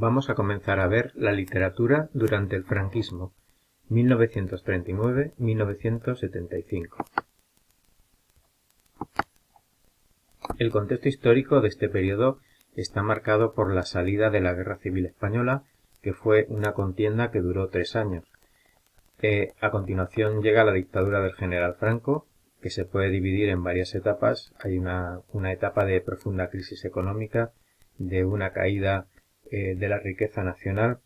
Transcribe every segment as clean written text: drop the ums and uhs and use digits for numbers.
Vamos a comenzar a ver la literatura durante el franquismo, 1939-1975. El contexto histórico de este periodo está marcado por la salida de la Guerra Civil Española, que fue una contienda que duró 3 años. A continuación llega la dictadura del general Franco, que se puede dividir en varias etapas. Hay una etapa de profunda crisis económica, de una caída de la riqueza nacional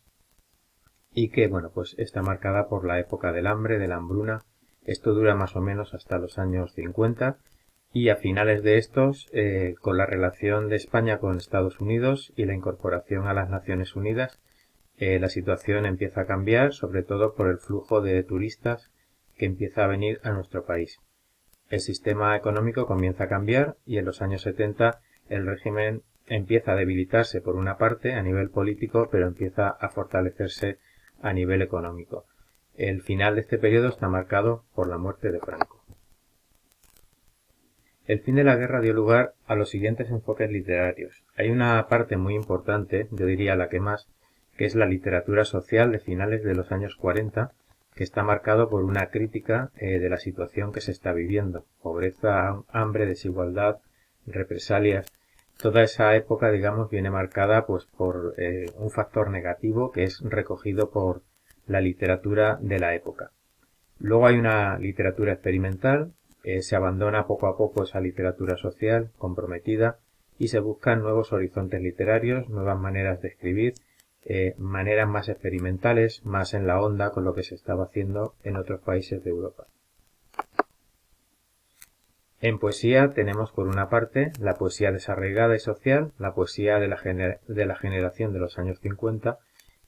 y que, pues está marcada por la época del hambre, de la hambruna. Esto dura más o menos hasta los años 50 y a finales de estos, con la relación de España con Estados Unidos y la incorporación a las Naciones Unidas, la situación empieza a cambiar, sobre todo por el flujo de turistas que empieza a venir a nuestro país. El sistema económico comienza a cambiar y en los años 70 el régimen empieza a debilitarse por una parte a nivel político, pero empieza a fortalecerse a nivel económico. El final de este periodo está marcado por la muerte de Franco. El fin de la guerra dio lugar a los siguientes enfoques literarios. Hay una parte muy importante, yo diría la que más, que es la literatura social de finales de los años 40, que está marcado por una crítica de la situación que se está viviendo. Pobreza, hambre, desigualdad, represalias. Toda esa época, viene marcada por un factor negativo que es recogido por la literatura de la época. Luego hay una literatura experimental, se abandona poco a poco esa literatura social comprometida y se buscan nuevos horizontes literarios, nuevas maneras de escribir, maneras más experimentales, más en la onda con lo que se estaba haciendo en otros países de Europa. En poesía tenemos por una parte la poesía desarraigada y social, la poesía de la generación de los años 50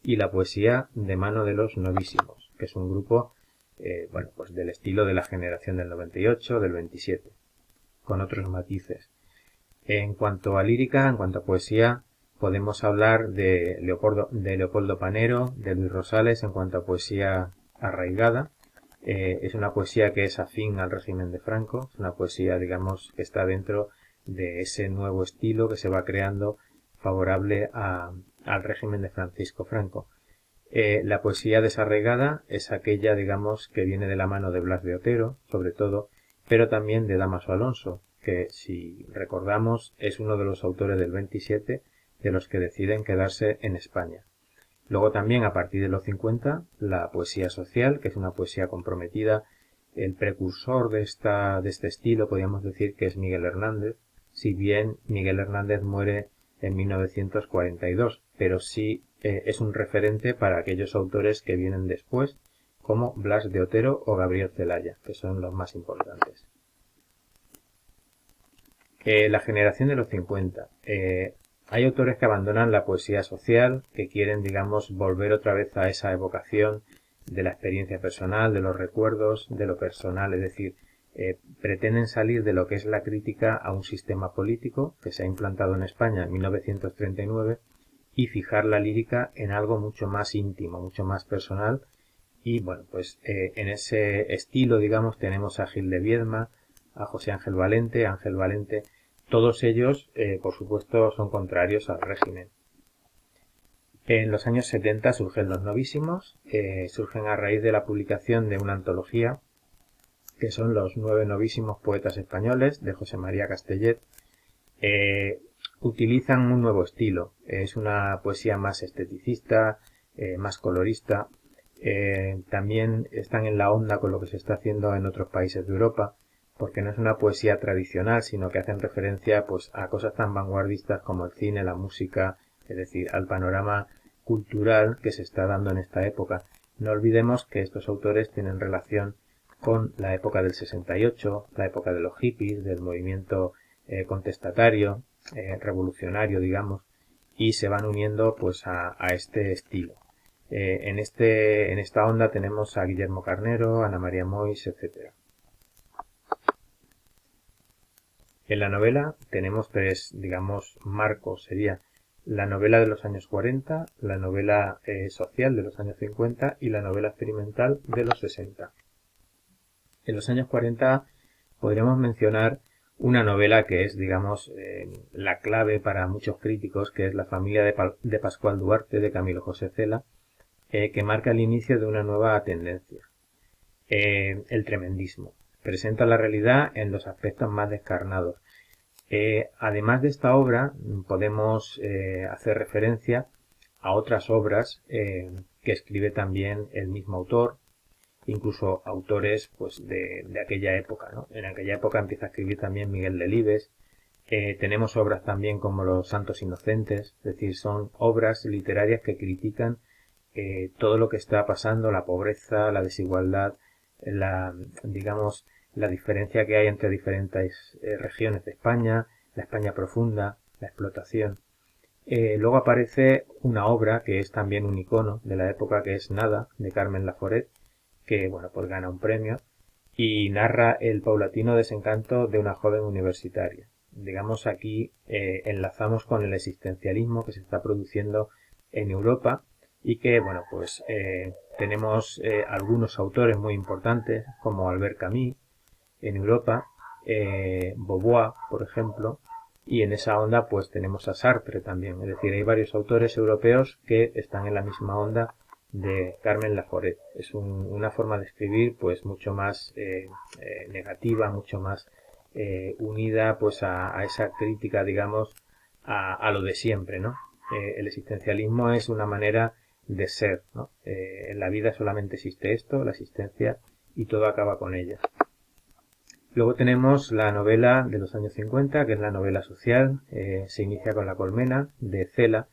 y la poesía de mano de los novísimos, que es un grupo del estilo de la generación del 98, del 27, con otros matices. En cuanto a lírica, en cuanto a poesía, podemos hablar de Leopoldo Panero, de Luis Rosales en cuanto a poesía arraigada. Es una poesía que es afín al régimen de Franco, es una poesía, que está dentro de ese nuevo estilo que se va creando favorable al régimen de Francisco Franco. La poesía desarraigada es aquella, que viene de la mano de Blas de Otero, sobre todo, pero también de Dámaso Alonso, que si recordamos es uno de los autores del 27 de los que deciden quedarse en España. Luego también a partir de los 50 la poesía social, que es una poesía comprometida. El precursor de este estilo podríamos decir que es Miguel Hernández, si bien Miguel Hernández muere en 1942, pero sí es un referente para aquellos autores que vienen después, como Blas de Otero o Gabriel Celaya, que son los más importantes. La generación de los 50. Hay autores que abandonan la poesía social, que quieren, volver otra vez a esa evocación de la experiencia personal, de los recuerdos, de lo personal, es decir, pretenden salir de lo que es la crítica a un sistema político que se ha implantado en España en 1939 y fijar la lírica en algo mucho más íntimo, mucho más personal. Y en ese estilo, tenemos a Gil de Viedma, a José Ángel Valente, todos ellos, por supuesto, son contrarios al régimen. En los años 70 surgen los novísimos, surgen a raíz de la publicación de una antología, que son los 9 novísimos poetas españoles, de José María Castellet. Utilizan un nuevo estilo, es una poesía más esteticista, más colorista. También están en la onda con lo que se está haciendo en otros países de Europa, porque no es una poesía tradicional, sino que hacen referencia a cosas tan vanguardistas como el cine, la música, es decir, al panorama cultural que se está dando en esta época. No olvidemos que estos autores tienen relación con la época del 68, la época de los hippies, del movimiento contestatario, revolucionario, y se van uniendo a este estilo. En esta onda tenemos a Guillermo Carnero, Ana María Moix, etc. En la novela tenemos 3, marcos. Sería la novela de los años 40, la novela social de los años 50 y la novela experimental de los 60. En los años 40 podríamos mencionar una novela que es, digamos, la clave para muchos críticos, que es La familia de Pascual Duarte, de Camilo José Cela, que marca el inicio de una nueva tendencia, el tremendismo. Presenta la realidad en los aspectos más descarnados. Además de esta obra, podemos hacer referencia a otras obras que escribe también el mismo autor, incluso autores pues de aquella época, ¿no? En aquella época empieza a escribir también Miguel Delibes. Tenemos obras también como Los Santos Inocentes, es decir, son obras literarias que critican todo lo que está pasando, la pobreza, la desigualdad, digamos, la diferencia que hay entre diferentes regiones de España, la España profunda, la explotación. Luego aparece una obra que es también un icono de la época, que es Nada, de Carmen Laforet, que bueno, pues gana un premio y narra el paulatino desencanto de una joven universitaria. Digamos, aquí enlazamos con el existencialismo que se está produciendo en Europa y que, bueno, pues tenemos algunos autores muy importantes como Albert Camus en Europa, Beauvoir, por ejemplo, y en esa onda pues tenemos a Sartre también. Es decir, hay varios autores europeos que están en la misma onda de Carmen Laforet. Es una forma de escribir pues mucho más negativa, mucho más unida pues a esa crítica, digamos, a lo de siempre, ¿no? El existencialismo es una manera de ser, ¿no? En la vida solamente existe esto, la existencia, y todo acaba con ella. Luego tenemos la novela de los años 50, que es la novela social, se inicia con La colmena, de Cela.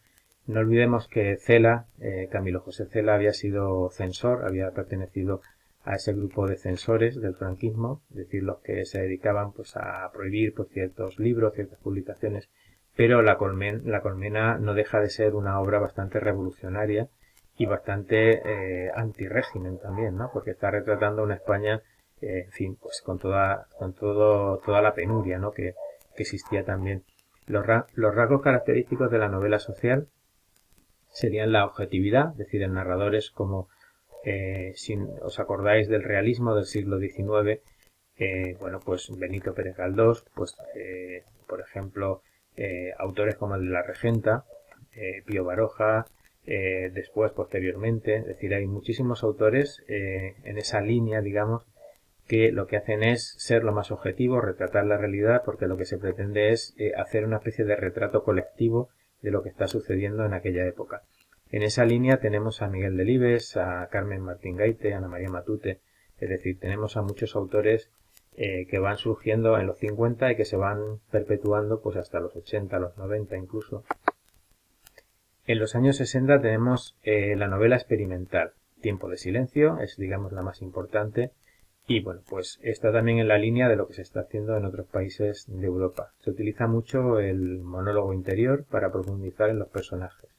No olvidemos que Cela, Camilo José Cela, había sido censor, había pertenecido a ese grupo de censores del franquismo, es decir, los que se dedicaban pues a prohibir pues, ciertos libros, ciertas publicaciones, pero la colmena no deja de ser una obra bastante revolucionaria y bastante anti-régimen también, ¿no? Porque está retratando una España en fin, pues con toda la penuria, ¿no? que existía también. Los rasgos característicos de la novela social serían la objetividad, es decir, el narrador es como, si os acordáis del realismo del siglo XIX, bueno, pues Benito Pérez Galdós, pues, por ejemplo, autores como el de La Regenta, Pío Baroja, después, posteriormente, es decir, hay muchísimos autores en esa línea, digamos, que lo que hacen es ser lo más objetivo, retratar la realidad, porque lo que se pretende es hacer una especie de retrato colectivo de lo que está sucediendo en aquella época. En esa línea tenemos a Miguel Delibes, a Carmen Martín Gaite, a Ana María Matute, es decir, tenemos a muchos autores que van surgiendo en los 50 y que se van perpetuando pues hasta los 80, los 90 incluso. En los años 60 tenemos la novela experimental, Tiempo de silencio, es digamos la más importante. Y bueno, pues está también en la línea de lo que se está haciendo en otros países de Europa. Se utiliza mucho el monólogo interior para profundizar en los personajes.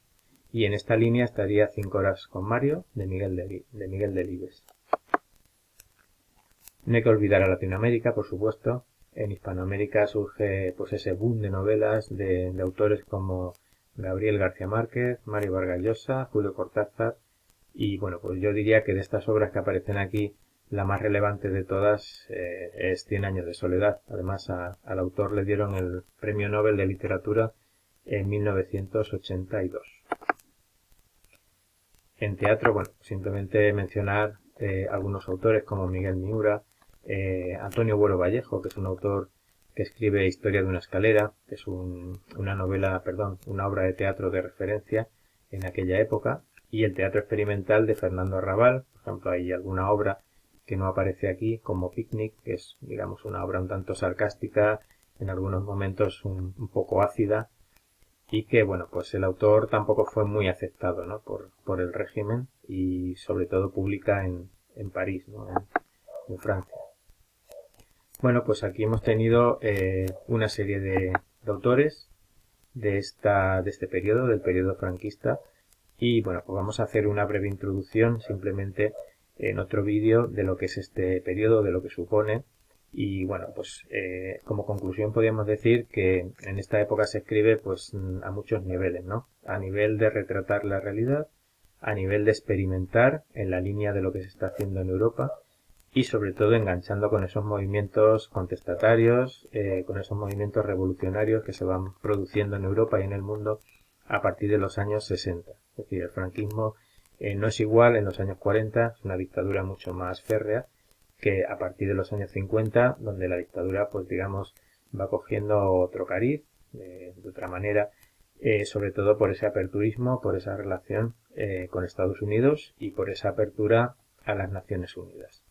Y en esta línea estaría 5 horas con Mario, de Miguel Delibes. No hay que olvidar a Latinoamérica, por supuesto. En Hispanoamérica surge pues ese boom de novelas de autores como Gabriel García Márquez, Mario Vargas Llosa, Julio Cortázar. Y bueno, pues yo diría que de estas obras que aparecen aquí, la más relevante de todas es 100 años de soledad. Además, al autor le dieron el Premio Nobel de Literatura en 1982. En teatro, bueno, simplemente mencionar algunos autores como Miguel Miura, Antonio Buero Vallejo, que es un autor que escribe Historia de una escalera, que es una obra de teatro de referencia en aquella época, y el teatro experimental de Fernando Arrabal. Por ejemplo, hay alguna obra que no aparece aquí, como Picnic, que es, digamos, una obra un tanto sarcástica, en algunos momentos un poco ácida, y que, bueno, pues el autor tampoco fue muy aceptado, ¿no? por el régimen, y sobre todo publica en París, ¿no? en Francia. Bueno, pues aquí hemos tenido una serie de autores de este periodo, del periodo franquista, y bueno, pues vamos a hacer una breve introducción simplemente en otro vídeo de lo que es este periodo, de lo que supone. Y bueno, pues como conclusión podríamos decir que en esta época se escribe pues a muchos niveles, ¿no? A nivel de retratar la realidad, a nivel de experimentar en la línea de lo que se está haciendo en Europa, y sobre todo enganchando con esos movimientos contestatarios, con esos movimientos revolucionarios que se van produciendo en Europa y en el mundo a partir de los años 60. Es decir, el franquismo no es igual en los años 40, es una dictadura mucho más férrea que a partir de los años 50, donde la dictadura, pues digamos, va cogiendo otro cariz, de otra manera, sobre todo por ese aperturismo, por esa relación con Estados Unidos y por esa apertura a las Naciones Unidas.